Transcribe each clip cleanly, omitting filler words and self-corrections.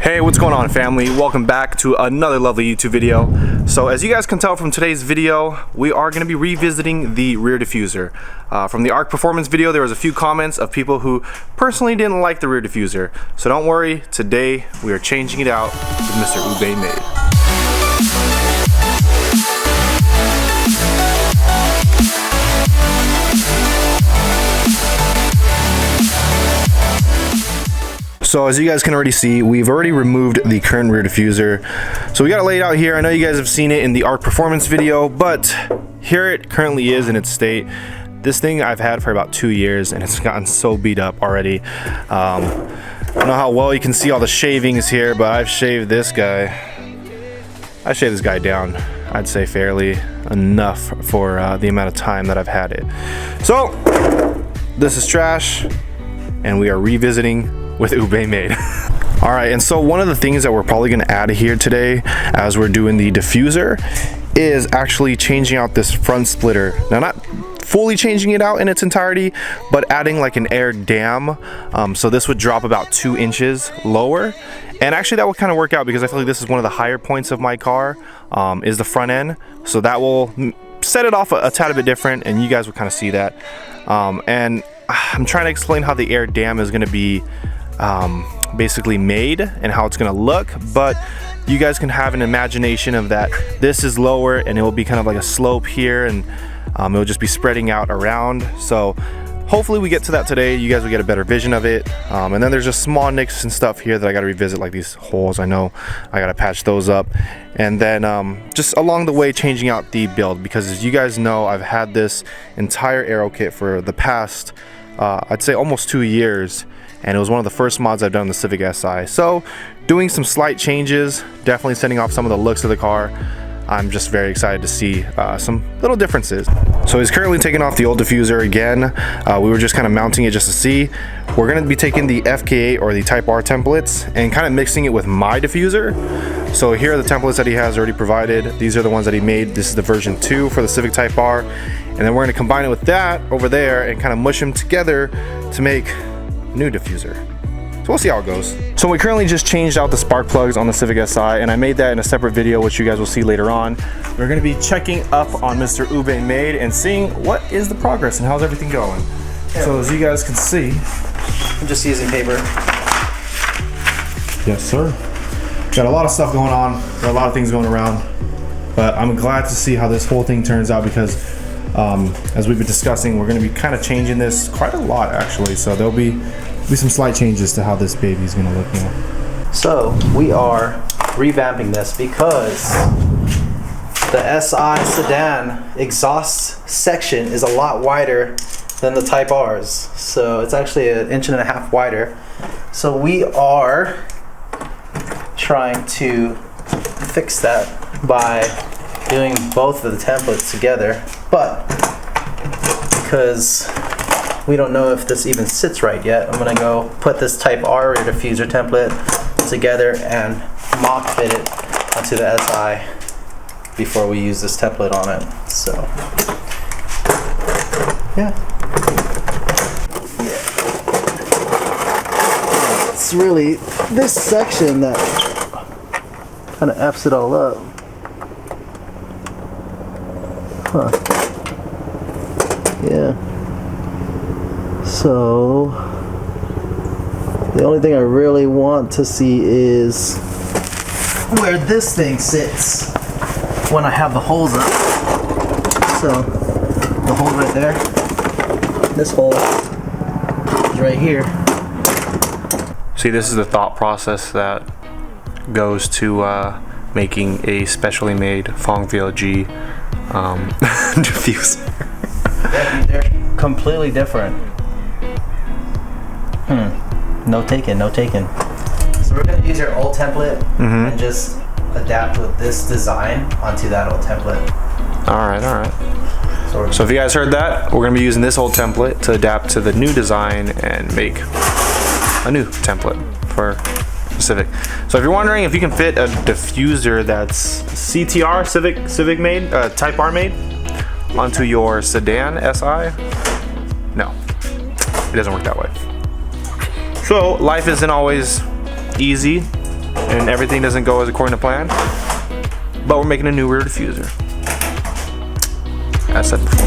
Hey, what's going on, family? Welcome back to another lovely YouTube video. So as you guys can tell from today's video, we are going to be revisiting the rear diffuser. From the ARP performance video, there was a few comments of people who personally didn't like the rear diffuser. So don't worry, today we are changing it out with Mr. Ubeymade. So as you guys can already see, we've already removed the current rear diffuser. So we got it laid out here. I know you guys have seen it in the ARP performance video, but here it currently is in its state. This thing I've had for about 2 years and it's gotten so beat up already. I don't know how well you can see all the shavings here, but I've shaved this guy. I shaved this guy down, I'd say fairly enough for the amount of time that I've had it. So this is trash and we are revisiting with Ubeymade. All right, and so one of the things that we're probably gonna add here today as we're doing the diffuser is actually changing out this front splitter. Now, not fully changing it out in its entirety, but adding like an air dam. So this would drop about 2 inches lower. And actually that would kind of work out because I feel like this is one of the higher points of my car, is the front end. So that will set it off a tad bit different and you guys will kind of see that. And I'm trying to explain how the air dam is gonna be basically made and how it's gonna look, but you guys can have an imagination of that. This is lower and it will be kind of like a slope here, and it will just be spreading out around. So hopefully we get to that today. You guys will get a better vision of it. And then there's just small nicks and stuff here that I got to revisit, like these holes. I know I got to patch those up, and then just along the way changing out the build, because as you guys know, I've had this entire aero kit for the past I'd say almost 2 years, and it was one of the first mods I've done in the Civic Si. So doing some slight changes, definitely sending off some of the looks of the car. I'm just very excited to see some little differences. So he's currently taking off the old diffuser again. We were just kind of mounting it just to see. We're going to be taking the FK8 or the Type R templates and kind of mixing it with my diffuser. So here are the templates that he has already provided. These are the ones that he made. This is the version 2 for the Civic Type R. And then we're going to combine it with that over there and kind of mush them together to make a new diffuser. So we'll see how it goes. So we currently just changed out the spark plugs on the Civic Si, and I made that in a separate video, which you guys will see later on. We're going to be checking up on Mr. Ubeymade and seeing what is the progress and how's everything going. So as you guys can see, I'm just using paper. Yes, sir. Got a lot of stuff going on. Got a lot of things going around, but I'm glad to see how this whole thing turns out because as we've been discussing, we're going to be kind of changing this quite a lot actually. So there'll be some slight changes to how this baby is going to look now. So we are revamping this because the SI sedan exhaust section is a lot wider than the Type R's. So it's actually 1.5 inches wider. So we are trying to fix that by doing both of the templates together, but because we don't know if this even sits right yet, I'm gonna go put this Type R rear diffuser template together and mock fit it onto the SI before we use this template on it. So yeah, it's really this section that kind of F's it all up. Huh. Yeah. So the only thing I really want to see is where this thing sits when I have the holes up. So the hole right there, this hole is right here. See, this is the thought process that goes to making a specially made PhongVLG diffuser. Yeah, they're completely different. No taken, no taken. So we're gonna use your old template and just adapt with this design onto that old template. All right. So if you guys heard that, we're gonna be using this old template to adapt to the new design and make a new template for Civic. So if you're wondering if you can fit a diffuser that's CTR, Civic made, Type R made, onto your sedan SI, no, it doesn't work that way. So life isn't always easy and everything doesn't go as according to plan. But we're making a new rear diffuser, as I said before.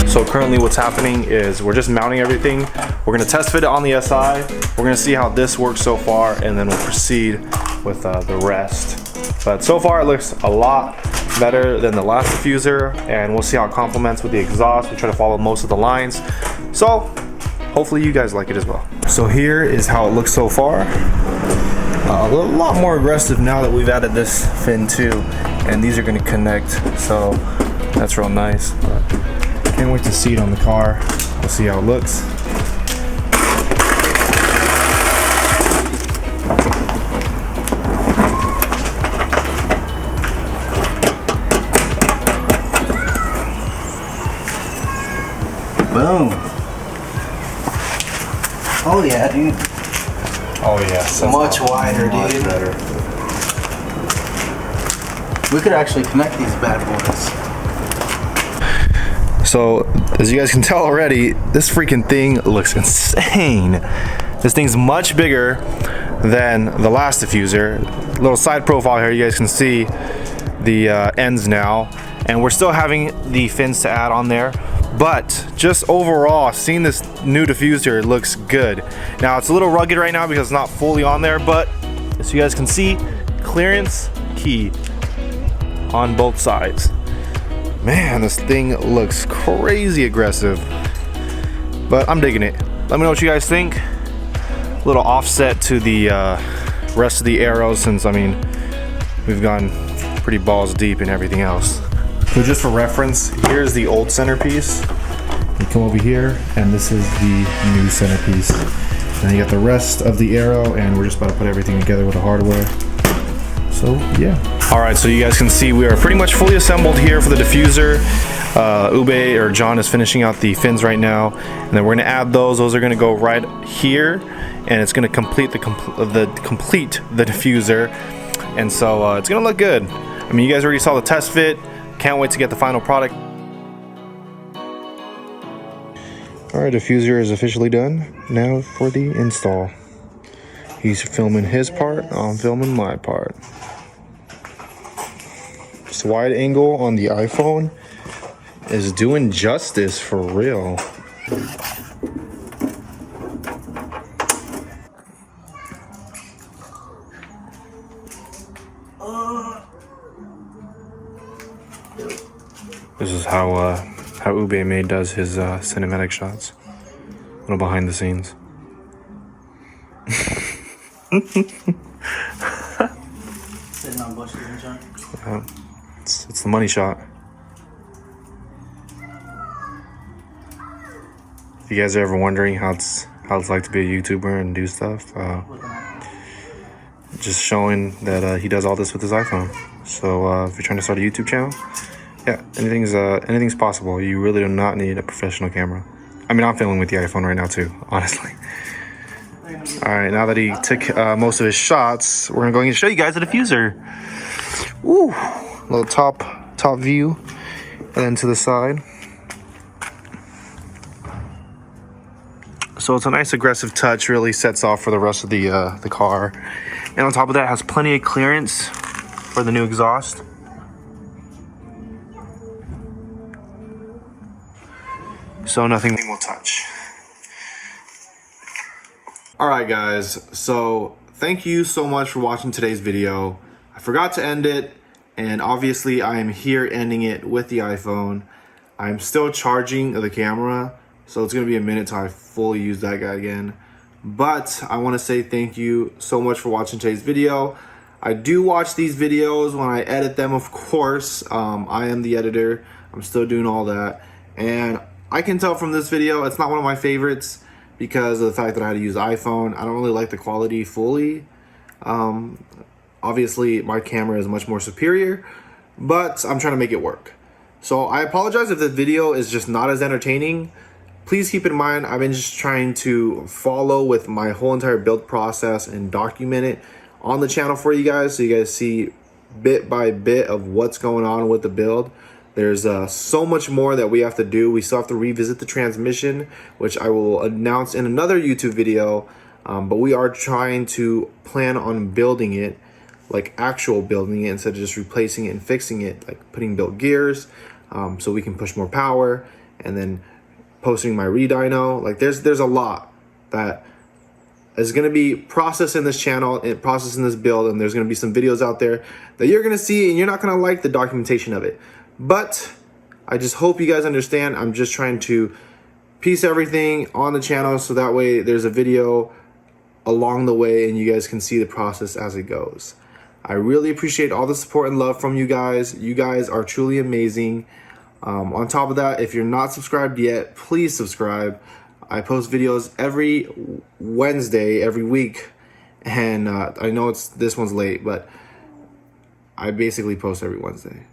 So currently what's happening is we're just mounting everything. We're gonna test fit it on the SI. We're gonna see how this works so far, and then we'll proceed with the rest. But so far it looks a lot better than the last diffuser, and we'll see how it complements with the exhaust. We try to follow most of the lines. So hopefully you guys like it as well. So here is how it looks so far. A lot more aggressive now that we've added this fin too, and these are gonna connect, so that's real nice. But can't wait to see it on the car. We'll see how it looks. Boom. Oh yeah, dude. Oh yeah, much wider, dude. Better. We could actually connect these bad boys. So, as you guys can tell already, this freaking thing looks insane. This thing's much bigger than the last diffuser. Little side profile here, you guys can see the ends now. And we're still having the fins to add on there. But just overall, seeing this new diffuser looks good. Now, it's a little rugged right now because it's not fully on there, but as you guys can see, clearance key on both sides. Man, this thing looks crazy aggressive, but I'm digging it. Let me know what you guys think. A little offset to the rest of the arrows, since I mean we've gone pretty balls deep in everything else. So just for reference, here's the old centerpiece. You come over here, and this is the new centerpiece. And you got the rest of the arrow, and we're just about to put everything together with the hardware. So yeah. All right, so you guys can see we are pretty much fully assembled here for the diffuser. John is finishing out the fins right now, and then we're gonna add those. Those are gonna go right here, and it's gonna complete the diffuser. And so it's gonna look good. I mean, you guys already saw the test fit. Can't wait to get the final product. All right, diffuser is officially done. Now for the install. He's filming his part, I'm filming my part. This wide angle on the iPhone is doing justice for real. This is how Ubeymade does his cinematic shots. A little behind the scenes. Sitting on bushes and junk. It's the money shot. If you guys are ever wondering how it's like to be a YouTuber and do stuff, just showing that he does all this with his iPhone. So if you're trying to start a YouTube channel, yeah, anything's possible. You really do not need a professional camera. I mean, I'm filming with the iPhone right now too, honestly. All right, now that he took most of his shots, we're gonna go and show you guys the diffuser. Woo, little top view, and then to the side. So it's a nice aggressive touch, really sets off for the rest of the car. And on top of that, it has plenty of clearance for the new exhaust. So nothing will touch. Alright guys, so thank you so much for watching today's video. I forgot to end it, and obviously I am here ending it with the iPhone. I'm still charging the camera, so it's going to be a minute till I fully use that guy again. But I want to say thank you so much for watching today's video. I do watch these videos when I edit them, of course. I am the editor. I'm still doing all that. And I can tell from this video, it's not one of my favorites because of the fact that I had to use iPhone. I don't really like the quality fully. Obviously, my camera is much more superior, but I'm trying to make it work. So I apologize if the video is just not as entertaining. Please keep in mind, I've been just trying to follow with my whole entire build process and document it on the channel for you guys, so you guys see bit by bit of what's going on with the build. There's so much more that we have to do. We still have to revisit the transmission, which I will announce in another YouTube video, but we are trying to plan on building it, like actual building it, instead of just replacing it and fixing it, like putting built gears, so we can push more power, and then posting my re-dyno. Like there's a lot that is going to be processed in this channel and processed in this build, and there's going to be some videos out there that you're going to see, and you're not going to like the documentation of it. But I just hope you guys understand. I'm just trying to piece everything on the channel so that way there's a video along the way and you guys can see the process as it goes. I really appreciate all the support and love from you guys. You guys are truly amazing. On top of that, if you're not subscribed yet, please subscribe. I post videos every Wednesday, every week, and I know this one's late, but I basically post every Wednesday.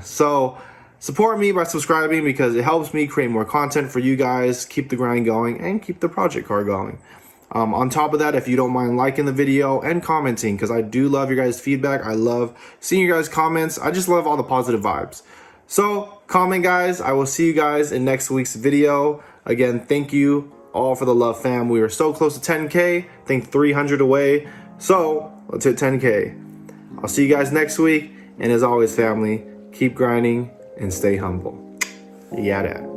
So support me by subscribing, because it helps me create more content for you guys, keep the grind going, and keep the project car going. On top of that, if you don't mind liking the video and commenting, because I do love your guys' feedback. I love seeing your guys' comments. I just love all the positive vibes. So comment, guys. I will see you guys in next week's video. Again, thank you all for the love, fam. We are so close to 10K. I think 300 away. So let's hit 10K. I'll see you guys next week. And as always, family, keep grinding and stay humble. Yada.